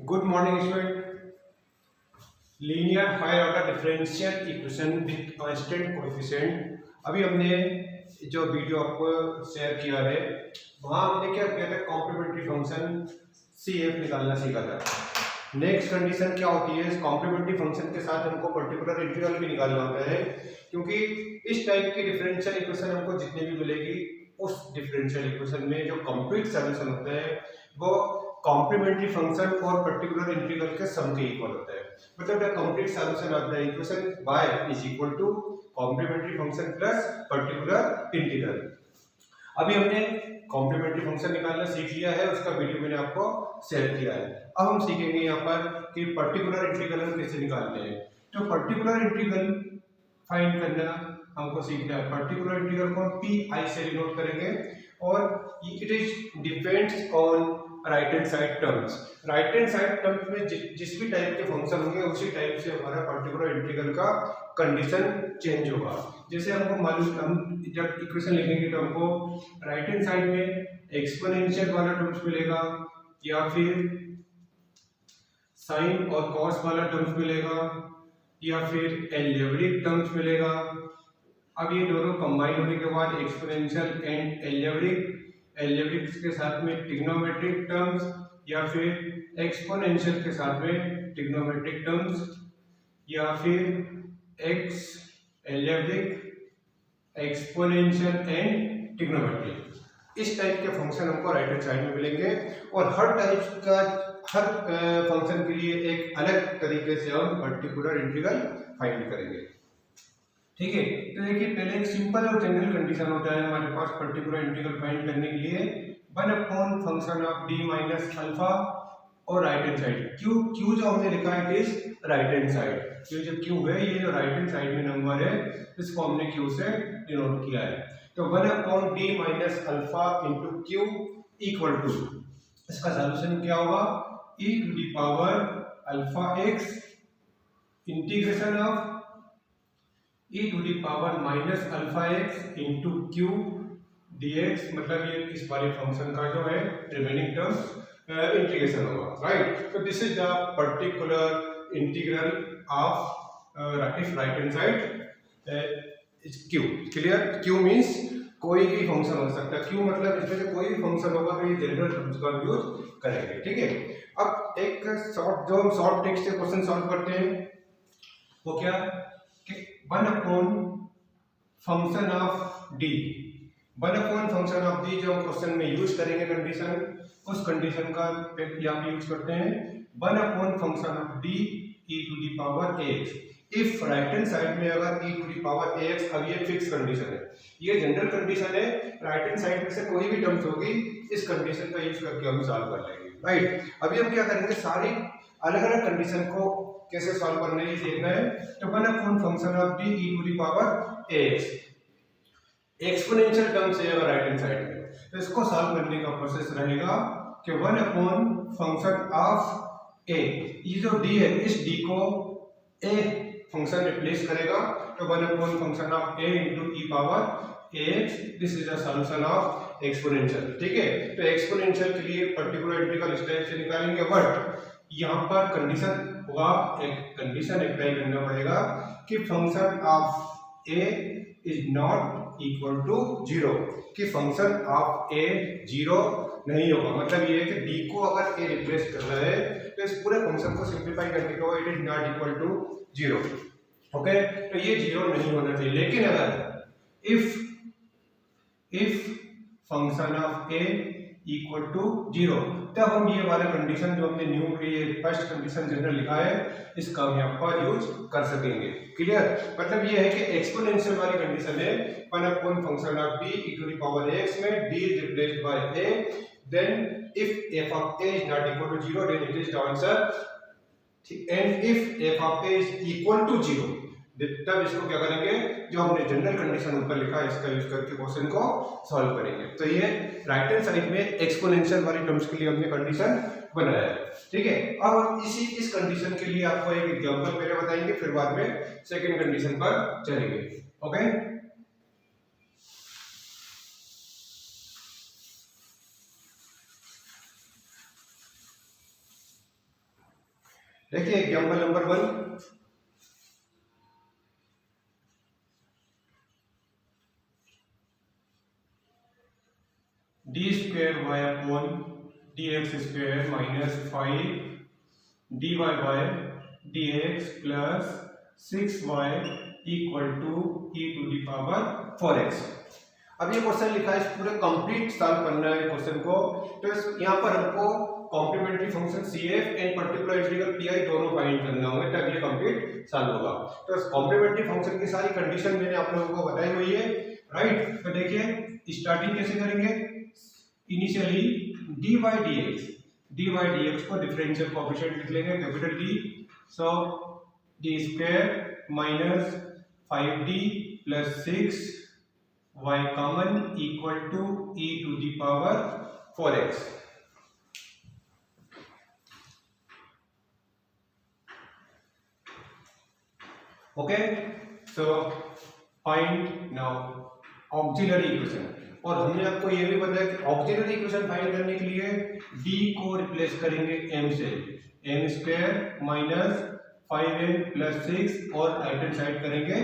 Good morning student. Linear higher order differential equation with constant coefficient. अभी हमने जो video आपको शेयर किया है वहां हमने क्या किया था, कॉम्प्लीमेंट्री फंक्शन सी एफ निकालना सीखा था। नेक्स्ट कंडीशन क्या होती है, इस कॉम्प्लीमेंट्री फंक्शन के साथ हमको पर्टिकुलर इंटीग्रल भी निकालना होता है, क्योंकि इस टाइप की डिफरेंशियल इक्वेशन हमको जितनी भी मिलेगी उस डिफरेंशियल इक्वेशन में जो कंप्लीट सॉल्यूशन होता है वो कॉम्प्लीमेंट्री फंक्शन और पर्टिकुलर इंटीग्रल के सम के इक्वल होता है। मतलब the complete solution of the equation y is equal to complementary function plus particular integral. अभी हमने कॉम्प्लीमेंट्री फंक्शन निकालना सीख लिया है, उसका वीडियो मैंने आपको शेयर किया है। अब हम सीखेंगे यहाँ पर कि पर्टिकुलर इंटीग्रल हम कैसे निकालते हैं। तो पर्टिकुलर इंटीग्रल फाइंड करना हमको सीखना है। पर्टिकुलर इंटीग्रल को हम पी आई से डिनोट करेंगे और it is depends on right hand side terms. Right hand side terms में जिस भी टाइप के फंक्शन होंगे उसी टाइप से हमारा पर्टिकुलर इंटीग्रल का कंडीशन चेंज होगा। जैसे हमको मालूम, हम जब इक्वेशन लिखेंगे तो हमको राइट हैंड साइड में एक्सपोनेंशियल वाला टर्म्स मिलेगा या फिर साइन और कॉस वाला टर्म्स मिलेगा या फिर एलजेब्रिक टर्म्स मिलेगा। अब ये दोनों कंबाइन होने के बाद एक्सपोनेंशियल एंड एलजेब्रिक के साथ में ट्रिग्नोमेट्रिक टर्म्स या फिर एक्सपोनेंशियल के साथ में ट्रिग्नोमेट्रिक टर्म्स या फिर x algebraic exponential and trigonometric. इस टाइप के फंक्शन हमको राइट हैंड साइड में मिलेंगे और हर टाइप का हर फंक्शन के लिए एक अलग तरीके से हम पर्टिकुलर इंटीग्रल फाइंड करेंगे। ठीक है, तो देखिए पहले एक सिंपल और जनरल कंडीशन होता है हमारे पास पर्टिकुलर इंटीग्रल फाइंड करने के लिए। 1 function of d minus alpha और राइट हैंड साइड क्यू जो हमने लिखा है it is right hand side. ये जो क्यू है, ये जो राइट हैंड साइड में नंबर है इसको हमने क्यू से डिनोट किया है। तो 1/d minus alpha into Q equal to, इसका सॉल्यूशन क्या होगा, e to the power alpha x integration of e to the power minus alpha x into Q dx। मतलब ये इस वाले फंक्शन का जो है रिमेनिंग टर्म्स इंटीग्रेशन होगा, राइट। तो this is the particular integral of if right hand side is Q. Clear, Q means कोई भी फंक्शन हो सकता है। क्यू मतलब इसमें से कोई भी फंक्शन होगा तो ये जनरल टर्म्स का यूज करेंगे। ठीक है, अब एक जो हम शॉर्ट टेक्स्ट से क्वेश्चन सॉल्व करते हैं वो क्या, 1 function of D. 1 function of D जो हम क्वेश्चन में यूज करेंगे कंडीशन, उस कंडीशन का यहाँ पे यूज करते हैं 1 function of D e to the power ax। If right hand side में अगर e to the power ax, अब ये फिक्स कंडीशन है, ये जनरल कंडीशन है, राइट हैंड साइड में से कोई भी टर्म्स होगी इस कंडीशन का यूज करके हम सॉल्व कर लेंगे, राइट। अभी हम क्या करेंगे, सारी अलग अलग कंडीशन को कैसे सॉल्व करना है ये देखना है। तो 1 function of D e to the power ax exponential term से अगर राइट हैंड साइड में, तो इसको सॉल्व करने का प्रोसेस रहेगा कि 1 फंक्शन ऑफ a, ये जो d है इस d को a फंक्शन रिप्लेस करेगा, तो 1 function of a into E power ax। This is the solution of exponential. ठीक है, तो एक्सपोनेंशियल के लिए पर्टिकुलर इंटीग्रल इस टाइप से निकालेंगे, बट यहाँ पर कंडीशन होगा, एक कंडीशन अप्लाई करना पड़ेगा कि function of a is not equal to 0, कि फंक्शन ऑफ a 0 नहीं होगा। मतलब ये है कि d को अगर a रिप्लेस करना है तो इस पूरे फंक्शन को सिंप्लीफाई करने के बाद it is not equal to 0। Okay, तो ये 0 नहीं होना चाहिए। लेकिन अगर if function of a equal to 0, तब हम ये वाला कंडीशन जो हमने न्यू ये फर्स्ट कंडीशन जनरल लिखा है इसका हम यहाँ पर यूज कर सकेंगे। क्लियर, मतलब ये है कि एक्सपोनेंशियल वाली कंडीशन है 1 function of d e to the power x में d is replaced by a, then if f of a is not equal to 0 then it is the answer, and if f of a is equal to 0 तब इसको क्या करेंगे, जो हमने general condition ऊपर लिखा है इसका यूज करके क्वेश्चन को सॉल्व करेंगे। तो ये राइट हैंड साइड में एक्सपोनेंशियल वाली टर्म्स के लिए हमने कंडीशन बनाया है। ठीक है, अब इस कंडीशन के लिए आपको एक एग्जांपल पहले बताएंगे, फिर बाद में सेकंड कंडीशन पर चलेंगे। ओके, देखिए example number 1, D square y upon D x square minus 5 D y by D x plus 6y equal to e to the power 4x। अब ये क्वेश्चन लिखा है, इस पूरे कंप्लीट सॉल्व करना है क्वेश्चन को। तो यहाँ पर हमको complementary function CF and particular integral PI दोनों फाइंड करना होंगे, तब ये कंप्लीट सॉल्व होगा। तो कॉम्प्लीमेंट्री फंक्शन की सारी कंडीशन मैंने आप लोगों को बताई हुई है, राइट। तो देखिए स्टार्टिंग कैसे करेंगे, इनिशियली dy dx को डिफरेंशियल कोएफिशिएंट लिख लेंगे capital D। So D square minus 5d plus 6y common equal to e to the power 4x। Okay, so find now auxiliary equation. और हमने आपको ये भी बताया कि ऑक्सिलरी इक्वेशन फाइंड करने के लिए d को रिप्लेस करेंगे m से, m square minus 5m plus 6 और राइट हैंड साइड करेंगे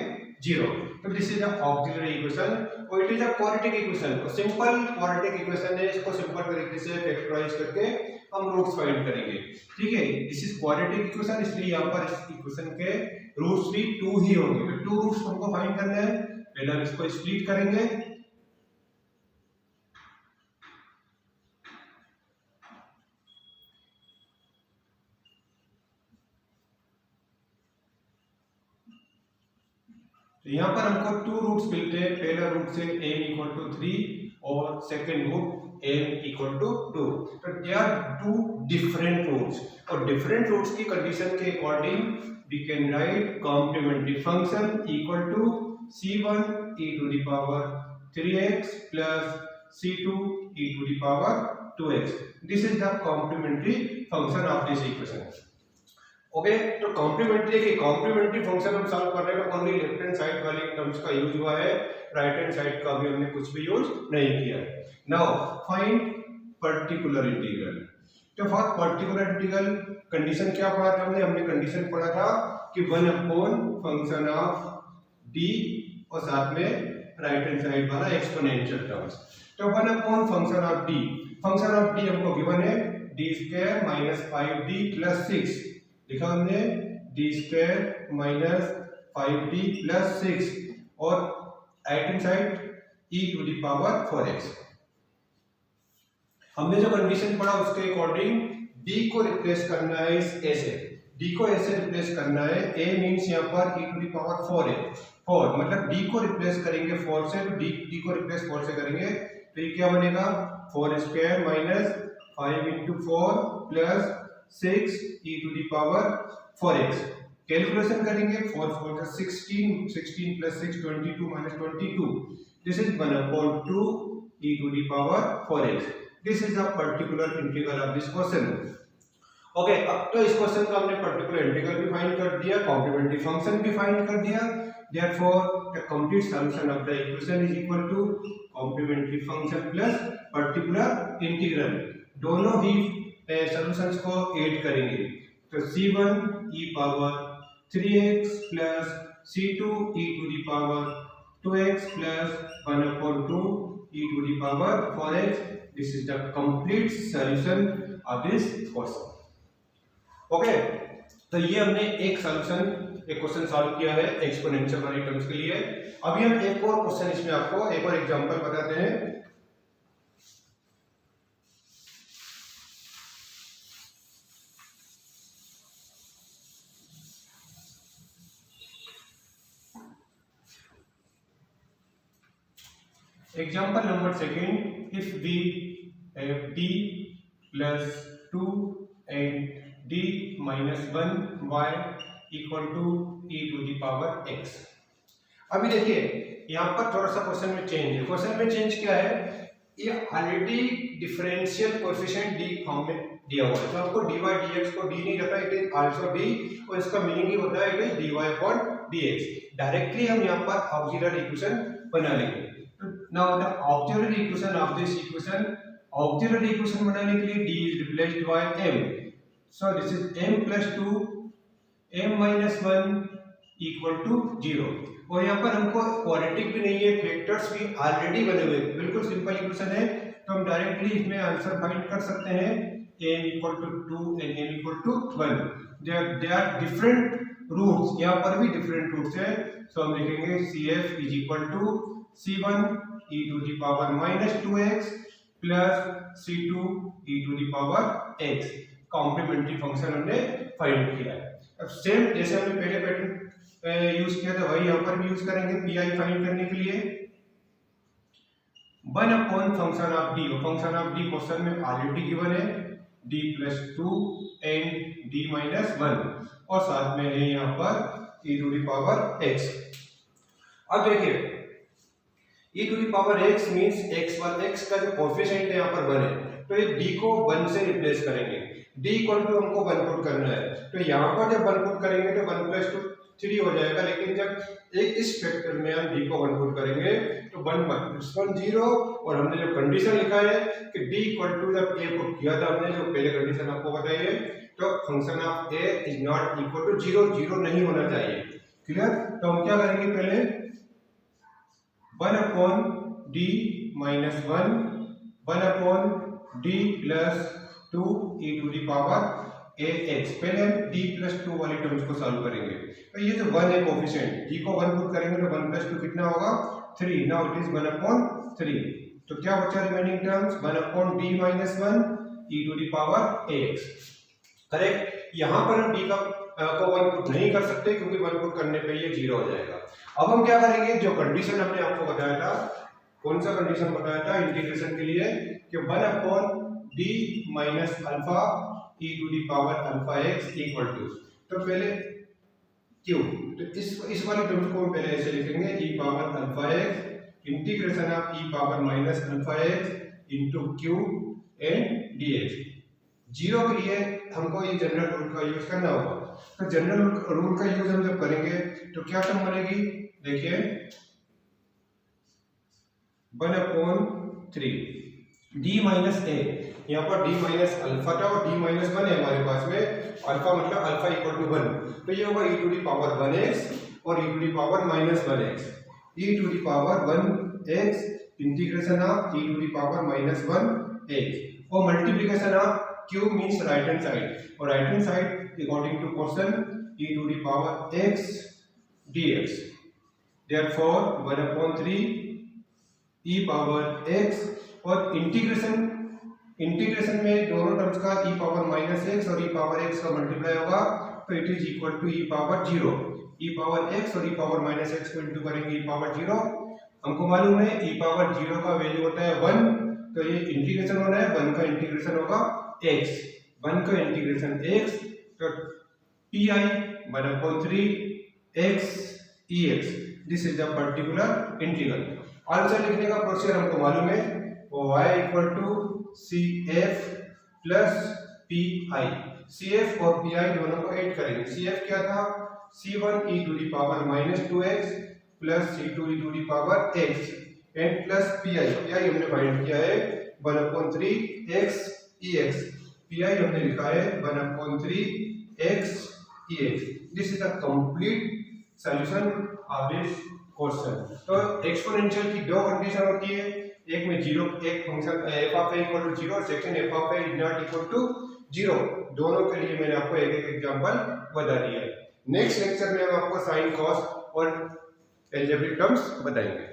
0। तो this is the auxiliary equation और it is a quadratic equation. तो सिंपल क्वाड्रेटिक इक्वेशन है, इसको सिंपल तरीके से फैक्टराइज करके हम रूट्स फाइंड करेंगे, ठीक है। दिस इज क्वाड्रेटिक इक्वेशन, इसलिए यहाँ पर इस इक्वेशन के रूट्स भी 2 ही होंगे। तो 2 रूट्स हमको फाइंड करना है। पहले हम इसको स्प्लिट करेंगे, तो यहाँ पर हमको 2 रूट्स मिलते हैं। पहला रूट से m इक्वल टू 3 और second root m equal to 2। तो दे आर 2 डिफरेंट रूट्स और डिफरेंट रूट्स की कंडीशन के according we can write complementary function equal to c1 e to the power 3x plus c2 e to the power 2x। This is the complementary function of this equation. Okay, तो complementary function हम solve कर रहे हैं, only left hand side वाले terms का use हुआ है, right hand side का भी हमने कुछ भी यूज नहीं किया है। Now find particular integral. तो फॉर पर्टिकुलर इंटीग्रल कंडीशन क्या पढ़ा था हमने कंडीशन पढ़ा था कि 1 अपॉन फंक्शन ऑफ d और साथ में राइट हैंड साइड वाला एक्सपोनेंशियल टर्म्स। तो 1 अपॉन फंक्शन ऑफ d हमको गिवन है d square minus 5d plus 6 लिखा हमने, D square minus 5d plus 6 और right hand side e to the power 4x। हमने जो कंडीशन पढ़ा उसके अकॉर्डिंग d को रिप्लेस करना है इस a से, d को a से रिप्लेस करना है। a मींस यहाँ पर e टू द पावर 4 है, 4 मतलब d को रिप्लेस करेंगे 4 से, तो d को रिप्लेस 4 से करेंगे तो ये क्या बनेगा 4 square minus 5 into 4 plus 6 e to the power 4x। Calculation करेंगे 4 4 16 16 plus 6 22 minus 22। This is 1 upon 2 e to the power 4x। This is a particular integral of this question. Okay, अब तो इस क्वेश्चन का हमने पर्टिकुलर इंटीग्रल भी find कर दिया, complementary function भी फाइंड कर दिया। therefore the complete solution of the equation is equal to complementary function plus particular integral। दोनों ही सॉल्यूशंस को ऐड करेंगे तो c1 e power 3x plus c2 e to the power 2x plus 1 upon 2 e to the power 4x। This is the complete solution of this question. Okay, तो ये हमने एक question solve किया है exponential वाली terms के लिए। अभी हम एक और क्वेश्चन इसमें आपको एक और एग्जांपल बताते हैं। Example number second, if we have d plus 2 and d minus 1 y equal to e to the power x। अभी देखिए यहाँ पर थोड़ा सा क्वेश्चन में चेंज है। क्वेश्चन में चेंज क्या है, ये already differential coefficient d form में दिया हुआ है, तो आपको dy dx को d नहीं रखा, इट इज आल्सो d और इसका मीनिंग ही होता है it is dy upon dx। Directly हम यहाँ पर ऑक्सिलरी इक्वेशन बना लेंगे। Now the auxiliary equation of this equation, auxiliary equation बनाने के लिए d is replaced by m। So this is m plus 2 m minus one equal to 0। और यहाँ पर हमको क्वाड्रेटिक भी नहीं है, फैक्टर्स भी ऑलरेडी बने हुए, बिल्कुल सिंपल इक्वेशन है, तो हम डायरेक्टली इसमें आंसर फाइंड कर सकते हैं। m equal to 2 and m equal to 1, they are different roots, यहाँ पर भी डिफरेंट रूट्स है, सो हम लिखेंगे CF is equal to C1 e to the power minus 2x plus C2 e to the power x। Complementary function हमने find किया है। अब सेम जैसे हमने पहले पैटर्न यूज किया था वही यहाँ पर भी यूज करेंगे पीआई फाइंड करने के लिए। 1 upon function of D, function of D question में ऑलरेडी गिवन है, d plus 2 and d minus 1, और साथ में है यहाँ पर e to the power x। अब देखिए e to the power x means x का जो कोएफिशिएंट है यहाँ पर 1 है, तो ये d को 1 से रिप्लेस करेंगे, d इक्वल टू हमको 1 पुट करना है, तो यहाँ पर जब 1 पुट करेंगे तो 1 प्लस 2 3 हो जाएगा, लेकिन जब एक इस फैक्टर में हम d को 1 पुट करेंगे तो 1 माइनस 1 0, और हमने जो कंडीशन लिखा है कि d इक्वल टू जब a पुट किया था हमने, जो पहले कंडीशन आपको बताई है, तो function of a is not equal to 0, 0 नहीं होना चाहिए। क्लियर? तो हम क्या करेंगे, पहले 1 upon d minus 1 upon d plus 2 e to the power ax, पहले हम d प्लस 2 वाली टर्म्स को सॉल्व करेंगे, तो ये जो 1 है कोएफिशिएंट, d को 1 पुट करेंगे तो 1 प्लस 2 कितना होगा 3, नाउ इट इज 1 अपॉन 3, तो क्या बचा remaining terms 1 upon d minus 1 e to the power ax। Correct? यहाँ पर हम d को 1 पुट नहीं कर सकते क्योंकि 1 पुट करने पे ये 0 हो जाएगा। अब हम क्या करेंगे, जो कंडीशन हमने आपको बताया था, कौन सा कंडीशन बताया था इंटीग्रेशन के लिए, कि 1 upon d minus alpha e to the power alpha x equal to, तो पहले q, तो इस वाले टर्म को पहले ऐसे लिखेंगे e power alpha x integration of e power minus alpha x into q and dx। 0 के लिए हमको ये जनरल रूल का यूज करना होगा, तो जनरल रूल का यूज हम जब करेंगे तो क्या टर्म बनेगी, देखिए 1 अपॉन 3 d माइनस a, यहाँ पर d माइनस अल्फा था और d माइनस 1 है हमारे पास में, अल्फा मतलब अल्फा इक्वल टू 1, तो ये होगा e to the power 1x और e to the power minus 1x, e to the power 1x integration of e to the power minus 1x, और multiplication of q means right hand side, और right hand side according to question e to the power x dx, therefore 1 upon 3 e power x, और integration में दोनों terms का e power minus x और e power x का multiply होगा, तो it is equal to e power 0, e power x और e power minus x को इंटू करेंगे e पावर 0, हमको मालूम है e पावर 0 का वैल्यू होता है 1, तो ये इंटीग्रेशन होना है, 1 का इंटीग्रेशन होगा x, 1 का इंटीग्रेशन x, तो pi 1 upon 3 x ex, this is the particular integral. Answer लिखने का प्रोसीजर हमको मालूम है, y equal to CF plus PI, CF और PI दोनों को ऐड करेंगे, CF क्या था C1 e to the power minus 2x plus C2 e to the power x and plus PI हमने फाइंड किया है 1 upon 3 x ex, PI हमने लिखा है 1 upon 3 x ex, this is the complete solution of this question. तो exponential की दो condition होती है, एक में 0, एक function f of a equal to 0, second f of a is not equal to 0, दोनों के लिए मैंने आपको एक एक एग्जांपल बता दिया है। नेक्स्ट लेक्चर में हम आपको साइन कॉस और अलजेब्रिक टर्म्स बताएंगे।